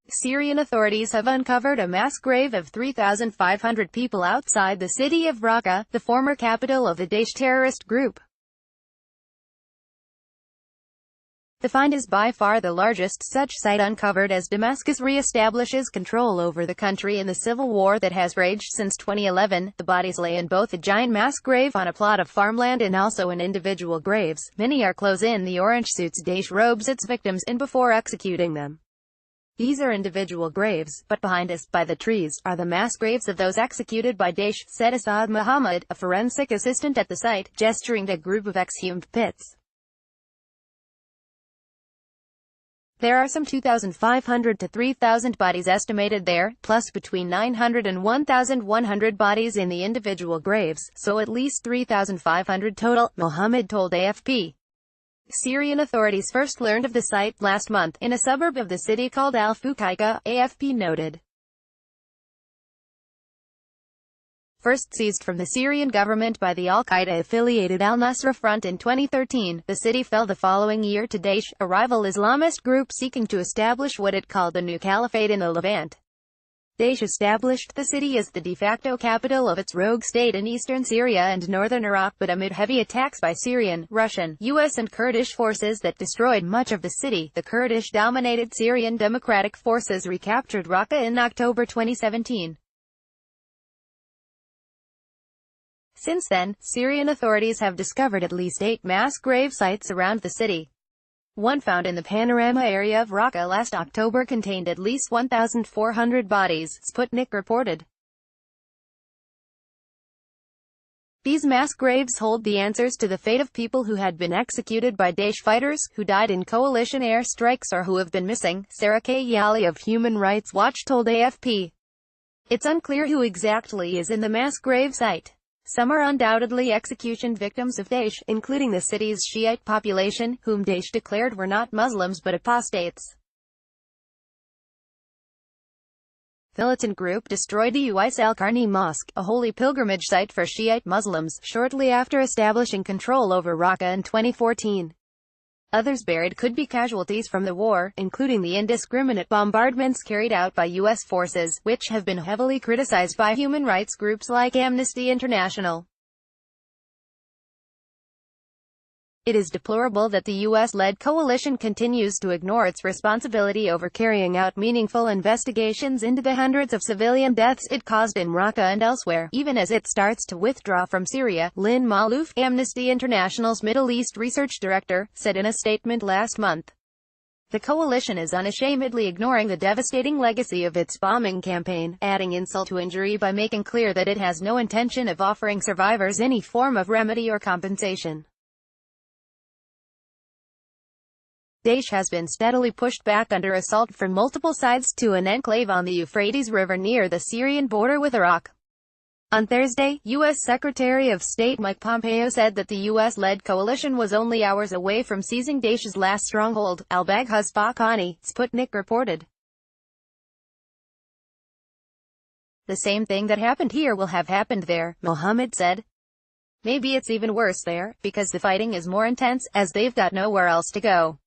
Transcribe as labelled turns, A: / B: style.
A: Syrian authorities have uncovered a mass grave of 3,500 people outside the city of Raqqa, the former capital of the Daesh terrorist group. The find is by far the largest such site uncovered, as Damascus reestablishes control over the country in the civil war that has raged since 2011. The bodies lay in both a giant mass grave on a plot of farmland and also in individual graves. Many are clothed in the orange suits Daesh robes its victims in before executing them. These are individual graves, but behind us, by the trees, are the mass graves of those executed by Daesh, said Asad Muhammad, a forensic assistant at the site, gesturing to a group of exhumed pits. There are some 2,500 to 3,000 bodies estimated there, plus between 900 and 1,100 bodies in the individual graves, so at least 3,500 total, Muhammad told AFP. Syrian authorities first learned of the site last month, in a suburb of the city called Al-Fuqaiqa, AFP noted. First seized from the Syrian government by the Al-Qaeda-affiliated Al-Nusra Front in 2013, the city fell the following year to Daesh, a rival Islamist group seeking to establish what it called a new caliphate in the Levant. Daesh established the city as the de facto capital of its rogue state in eastern Syria and northern Iraq, but amid heavy attacks by Syrian, Russian, U.S. and Kurdish forces that destroyed much of the city, the Kurdish-dominated Syrian Democratic Forces recaptured Raqqa in October 2017. Since then, Syrian authorities have discovered at least 8 mass grave sites around the city. One found in the Panorama area of Raqqa last October contained at least 1,400 bodies, Sputnik reported. These mass graves hold the answers to the fate of people who had been executed by Daesh fighters, who died in coalition airstrikes or who have been missing, Sarah Kayali of Human Rights Watch told AFP. It's unclear who exactly is in the mass grave site. Some are undoubtedly execution victims of Daesh, including the city's Shiite population, whom Daesh declared were not Muslims but apostates. Militant group destroyed the Uwais al-Qarni Mosque, a holy pilgrimage site for Shiite Muslims, shortly after establishing control over Raqqa in 2014. Others buried could be casualties from the war, including the indiscriminate bombardments carried out by U.S. forces, which have been heavily criticized by human rights groups like Amnesty International. It is deplorable that the U.S.-led coalition continues to ignore its responsibility over carrying out meaningful investigations into the hundreds of civilian deaths it caused in Raqqa and elsewhere, even as it starts to withdraw from Syria, Lynn Malouf, Amnesty International's Middle East research director, said in a statement last month. The coalition is unashamedly ignoring the devastating legacy of its bombing campaign, adding insult to injury by making clear that it has no intention of offering survivors any form of remedy or compensation. Daesh has been steadily pushed back under assault from multiple sides to an enclave on the Euphrates River near the Syrian border with Iraq. On Thursday, U.S. Secretary of State Mike Pompeo said that the U.S.-led coalition was only hours away from seizing Daesh's last stronghold, al-Baghdad Spahani, Sputnik reported. The same thing that happened here will have happened there, Mohammed said. Maybe it's even worse there, because the fighting is more intense, as they've got nowhere else to go.